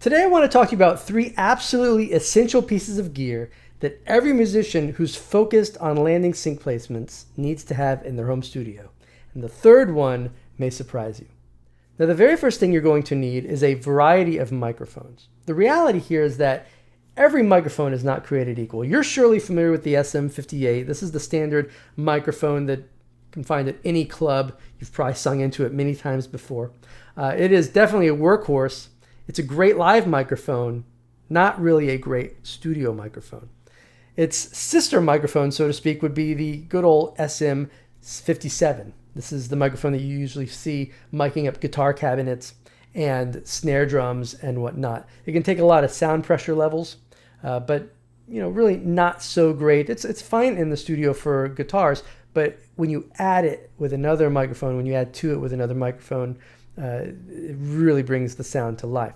Today I want to talk to you about 3 absolutely essential pieces of gear that every musician who's focused on landing sync placements needs to have in their home studio. And the third one may surprise you. Now, the very first thing you're going to need is a variety of microphones. The reality here is that every microphone is not created equal. You're surely familiar with the SM58. This is the standard microphone that you can find at any club. You've probably sung into it many times before. It is definitely a workhorse. It's a great live microphone, not really a great studio microphone. Its sister microphone, so to speak, would be the good old SM57. This is the microphone that you usually see miking up guitar cabinets and snare drums and whatnot. It can take a lot of sound pressure levels, but really not so great. It's fine in the studio for guitars, but when you add it with another microphone, when you add to it with another microphone, it really brings the sound to life.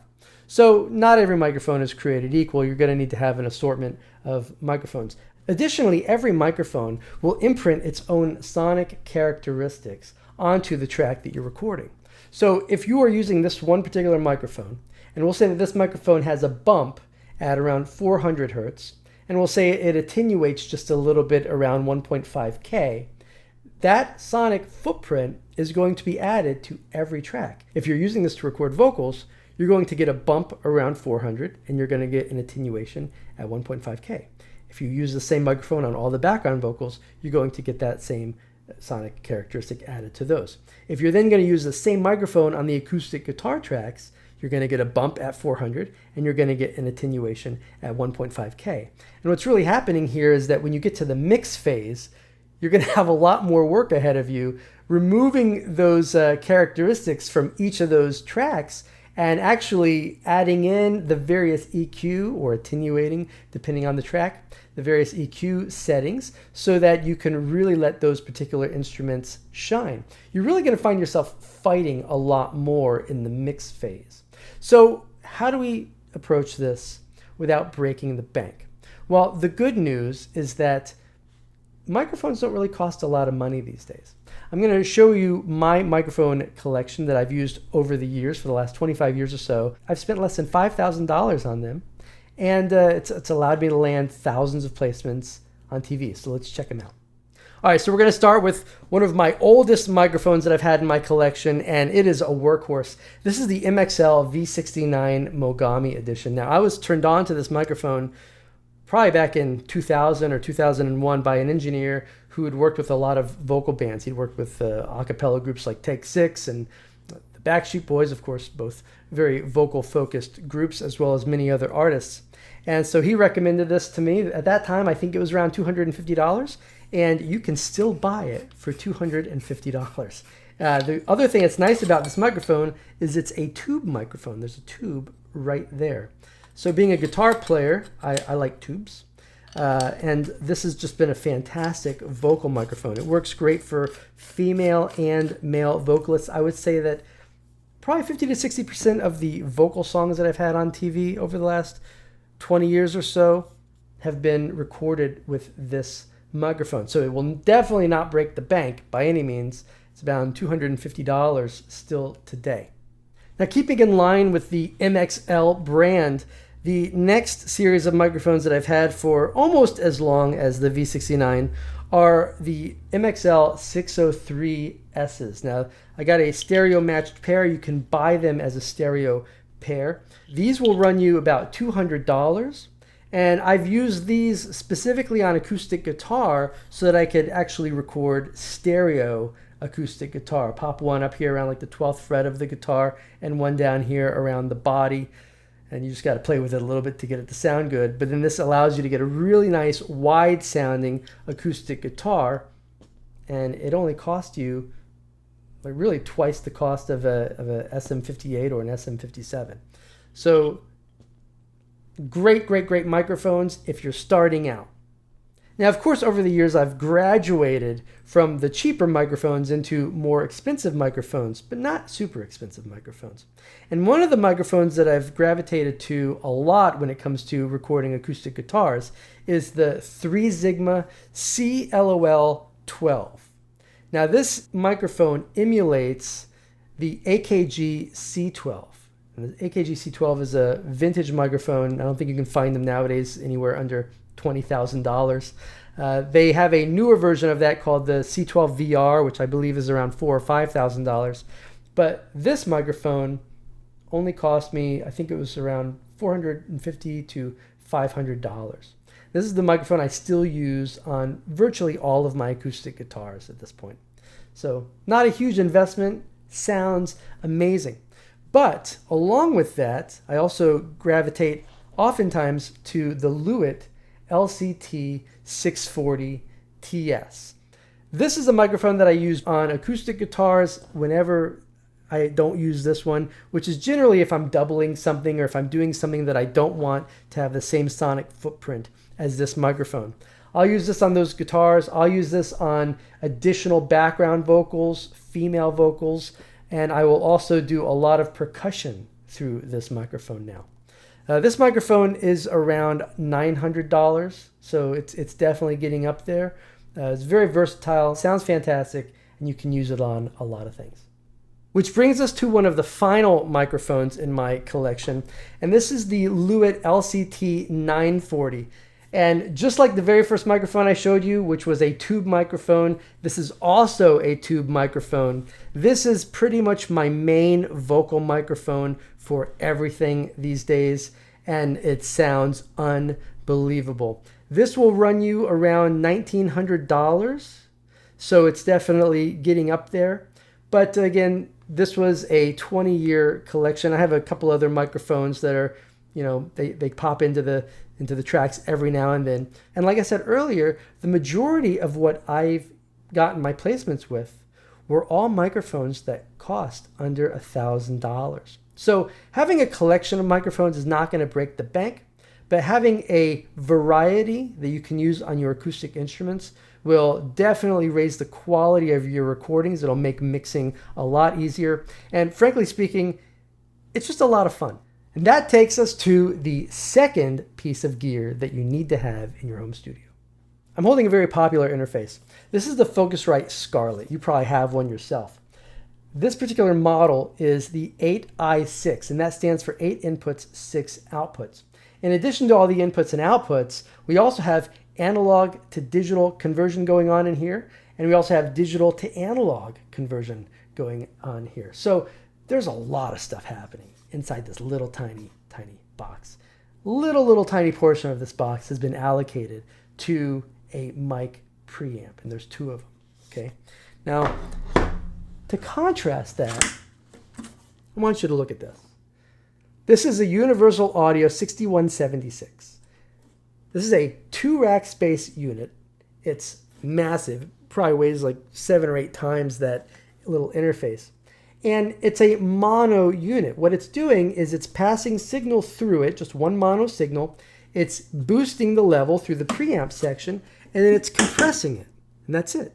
So not every microphone is created equal. You're going to need to have an assortment of microphones. Additionally, every microphone will imprint its own sonic characteristics onto the track that you're recording. So if you are using this one particular microphone, and we'll say that this microphone has a bump at around 400 hertz, and we'll say it attenuates just a little bit around 1.5K, that sonic footprint is going to be added to every track. If you're using this to record vocals, you're going to get a bump around 400, and you're going to get an attenuation at 1.5K. If you use the same microphone on all the background vocals, you're going to get that same sonic characteristic added to those. If you're then going to use the same microphone on the acoustic guitar tracks, you're going to get a bump at 400, and you're going to get an attenuation at 1.5K. And what's really happening here is that when you get to the mix phase, you're going to have a lot more work ahead of you, removing those characteristics from each of those tracks and actually adding in the various EQ or attenuating, depending on the track, the various EQ settings so that you can really let those particular instruments shine. You're really going to find yourself fighting a lot more in the mix phase. So how do we approach this without breaking the bank? Well, the good news is that microphones don't really cost a lot of money these days. I'm going to show you my microphone collection that I've used over the years for the last 25 years or so. I've spent less than $5,000 on them, and it's allowed me to land thousands of placements on TV. So let's check them out. All right, so we're going to start with one of my oldest microphones that I've had in my collection, and it is a workhorse. This is the MXL V69 Mogami edition. Now, I was turned on to this microphone probably back in 2000 or 2001 by an engineer who had worked with a lot of vocal bands. He'd worked with a cappella groups like Take Six and the Backstreet Boys, of course, both very vocal-focused groups, as well as many other artists. And so he recommended this to me. At that time, I think it was around $250, and you can still buy it for $250. The other thing that's nice about this microphone is it's a tube microphone. There's a tube right there. So being a guitar player, I like tubes. And this has just been a fantastic vocal microphone. It works great for female and male vocalists. I would say that probably 50 to 60% of the vocal songs that I've had on TV over the last 20 years or so have been recorded with this microphone. So it will definitely not break the bank by any means. It's about $250 still today. Now, keeping in line with the MXL brand, the next series of microphones that I've had for almost as long as the V69 are the MXL 603Ss. Now, I got a stereo matched pair. You can buy them as a stereo pair. These will run you about $200. And I've used these specifically on acoustic guitar so that I could actually record stereo acoustic guitar. Pop one up here around like the 12th fret of the guitar and one down here around the body. And you just got to play with it a little bit to get it to sound good. But then this allows you to get a really nice wide sounding acoustic guitar. And it only costs you like really twice the cost of a SM58 or an SM57. So great microphones if you're starting out. Now, of course, over the years, I've graduated from the cheaper microphones into more expensive microphones, but not super expensive microphones. And one of the microphones that I've gravitated to a lot when it comes to recording acoustic guitars is the 3 Sigma CLOL 12. Now, this microphone emulates the AKG C12. And the AKG C12 is a vintage microphone. I don't think you can find them nowadays anywhere under $20,000. They have a newer version of that called the C12 VR, which I believe is around $4,000 or $5,000. But this microphone only cost me, I think it was around $450 to $500. This is the microphone I still use on virtually all of my acoustic guitars at this point. So not a huge investment, sounds amazing. But along with that, I also gravitate oftentimes to the Lewitt LCT 640 TS. This is a microphone that I use on acoustic guitars whenever I don't use this one, which is generally if I'm doubling something or if I'm doing something that I don't want to have the same sonic footprint as this microphone. I'll use this on those guitars. I'll use this on additional background vocals, female vocals, and I will also do a lot of percussion through this microphone now. This microphone is around $900, so it's definitely getting up there. It's very versatile, sounds fantastic, and you can use it on a lot of things. Which brings us to one of the final microphones in my collection, and this is the Lewitt LCT 940. And just like the very first microphone I showed you, which was a tube microphone, this is also a tube microphone. This is pretty much my main vocal microphone for everything these days, and it sounds unbelievable. This will run you around $1,900, so it's definitely getting up there. But again, this was a 20-year collection. I have a couple other microphones that are, they pop into the tracks every now and then. And like I said earlier, the majority of what I've gotten my placements with were all microphones that cost under $1,000. So having a collection of microphones is not going to break the bank, but having a variety that you can use on your acoustic instruments will definitely raise the quality of your recordings. It'll make mixing a lot easier. And frankly speaking, it's just a lot of fun. And that takes us to the second piece of gear that you need to have in your home studio. I'm holding a very popular interface. This is the Focusrite Scarlett. You probably have one yourself. This particular model is the 8i6, and that stands for 8 inputs, 6 outputs. In addition to all the inputs and outputs, we also have analog to digital conversion going on in here, and we also have digital to analog conversion going on here. So there's a lot of stuff happening inside this little tiny box. Little tiny portion of this box has been allocated to a mic preamp, and there's 2 of them. Okay. Now, to contrast that, I want you to look at this. This is a Universal Audio 6176. This is a 2-rack space unit. It's massive, probably weighs like 7 or 8 times that little interface. And it's a mono unit. What it's doing is it's passing signal through it, just one mono signal. It's boosting the level through the preamp section, and then it's compressing it. And that's it.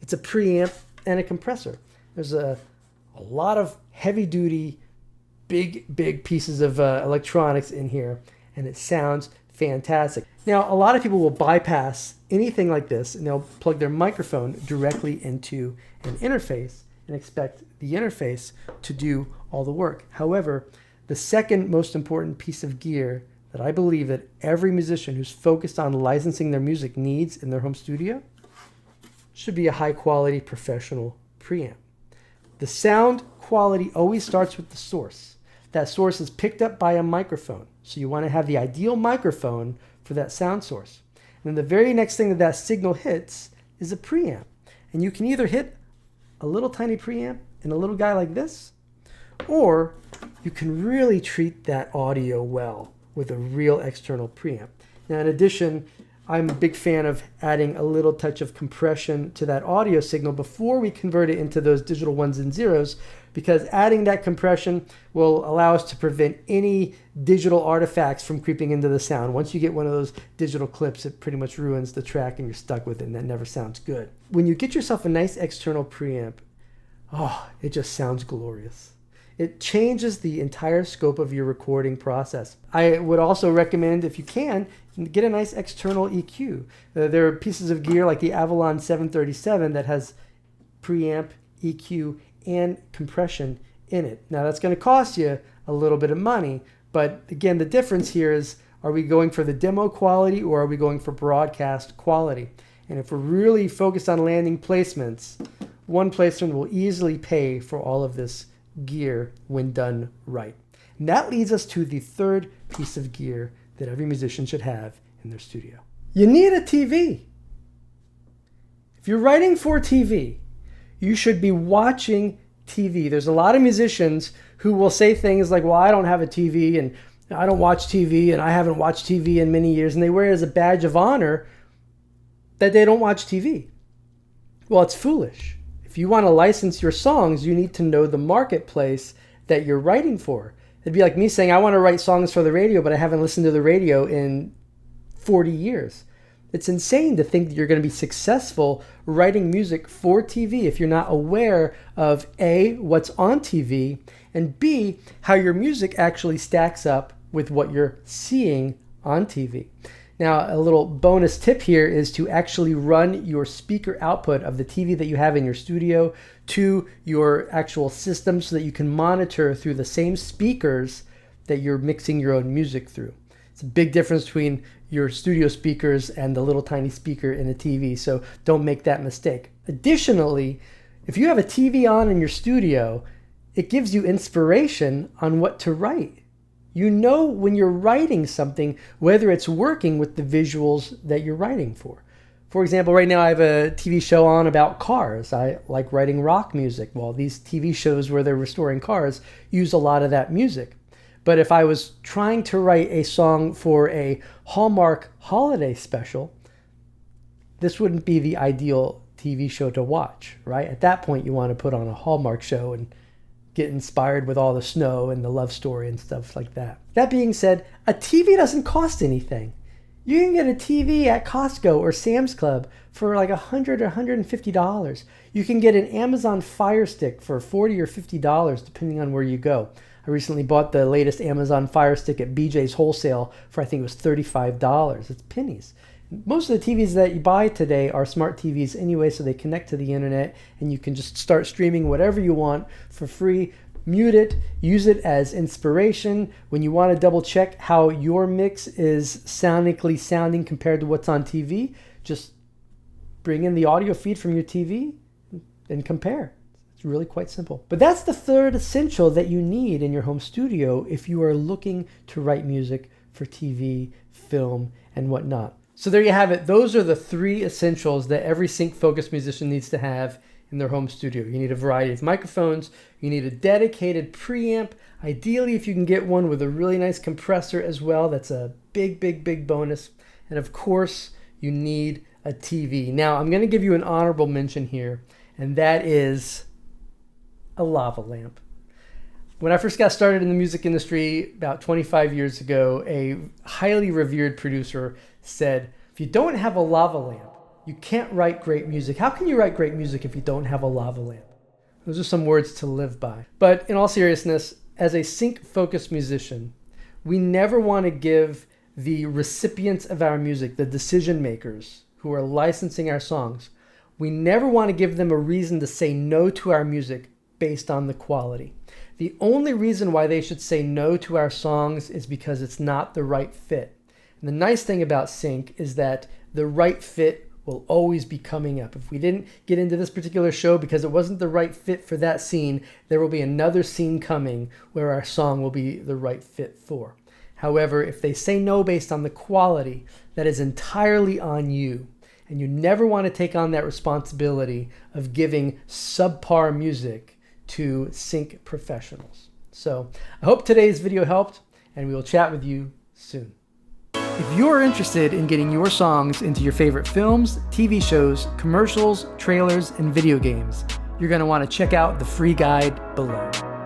It's a preamp and a compressor. There's a lot of heavy-duty, big pieces of electronics in here, and it sounds fantastic. Now, a lot of people will bypass anything like this, and they'll plug their microphone directly into an interface and expect the interface to do all the work. However, the second most important piece of gear that I believe that every musician who's focused on licensing their music needs in their home studio should be a high-quality professional preamp. The sound quality always starts with the source. That source is picked up by a microphone. So you want to have the ideal microphone for that sound source. And then the very next thing that signal hits is a preamp. And you can either hit a little tiny preamp in a little guy like this, or you can really treat that audio well with a real external preamp. Now, in addition, I'm a big fan of adding a little touch of compression to that audio signal before we convert it into those digital ones and zeros, because adding that compression will allow us to prevent any digital artifacts from creeping into the sound. Once you get one of those digital clips, it pretty much ruins the track and you're stuck with it, and that never sounds good. When you get yourself a nice external preamp, it just sounds glorious. It changes the entire scope of your recording process. I would also recommend, if you can, get a nice external EQ. There are pieces of gear like the Avalon 737 that has preamp, EQ, and compression in it. Now that's going to cost you a little bit of money. But again, the difference here is, are we going for the demo quality or are we going for broadcast quality? And if we're really focused on landing placements, one placement will easily pay for all of this gear when done right. And that leads us to the third piece of gear that every musician should have in their studio. You need a TV. If you're writing for TV, you should be watching TV. There's a lot of musicians who will say things like, well, I don't have a TV and I don't watch TV and I haven't watched TV in many years, and they wear it as a badge of honor that they don't watch TV. Well, it's foolish. If you want to license your songs, you need to know the marketplace that you're writing for. It'd be like me saying, I want to write songs for the radio, but I haven't listened to the radio in 40 years. It's insane to think that you're going to be successful writing music for TV if you're not aware of A, what's on TV, and B, how your music actually stacks up with what you're seeing on TV. Now, a little bonus tip here is to actually run your speaker output of the TV that you have in your studio to your actual system so that you can monitor through the same speakers that you're mixing your own music through. It's a big difference between your studio speakers and the little tiny speaker in a TV, so don't make that mistake. Additionally, if you have a TV on in your studio, it gives you inspiration on what to write. You know when you're writing something, whether it's working with the visuals that you're writing for. For example, right now I have a TV show on about cars. I like writing rock music. Well, these TV shows where they're restoring cars use a lot of that music. But if I was trying to write a song for a Hallmark holiday special, this wouldn't be the ideal TV show to watch, right? At that point, you want to put on a Hallmark show and get inspired with all the snow and the love story and stuff like that. That being said, a TV doesn't cost anything. You can get a TV at Costco or Sam's Club for like $100 or $150. You can get an Amazon Fire Stick for $40 or $50, depending on where you go. I recently bought the latest Amazon Fire Stick at BJ's Wholesale for, I think it was $35. It's pennies. Most of the TVs that you buy today are smart TVs anyway, so they connect to the internet and you can just start streaming whatever you want for free. Mute it, use it as inspiration. When you want to double check how your mix is sonically sounding compared to what's on TV, just bring in the audio feed from your TV and compare. It's really quite simple. But that's the third essential that you need in your home studio if you are looking to write music for TV, film, and whatnot. So there you have it. Those are the three essentials that every sync-focused musician needs to have in their home studio. You need a variety of microphones. You need a dedicated preamp. Ideally, if you can get one with a really nice compressor as well, that's a big, big, big bonus. And of course, you need a TV. Now, I'm going to give you an honorable mention here, and that is a lava lamp. When I first got started in the music industry about 25 years ago, a highly revered producer said, if you don't have a lava lamp, you can't write great music. How can you write great music if you don't have a lava lamp? Those are some words to live by. But in all seriousness, as a sync-focused musician, we never want to give the recipients of our music, the decision makers who are licensing our songs, we never want to give them a reason to say no to our music based on the quality. The only reason why they should say no to our songs is because it's not the right fit. And the nice thing about sync is that the right fit will always be coming up. If we didn't get into this particular show because it wasn't the right fit for that scene, there will be another scene coming where our song will be the right fit for. However, if they say no based on the quality, that is entirely on you. And you never want to take on that responsibility of giving subpar music to sync professionals. So I hope today's video helped, and we will chat with you soon. If you're interested in getting your songs into your favorite films, TV shows, commercials, trailers, and video games, you're going to want to check out the free guide below.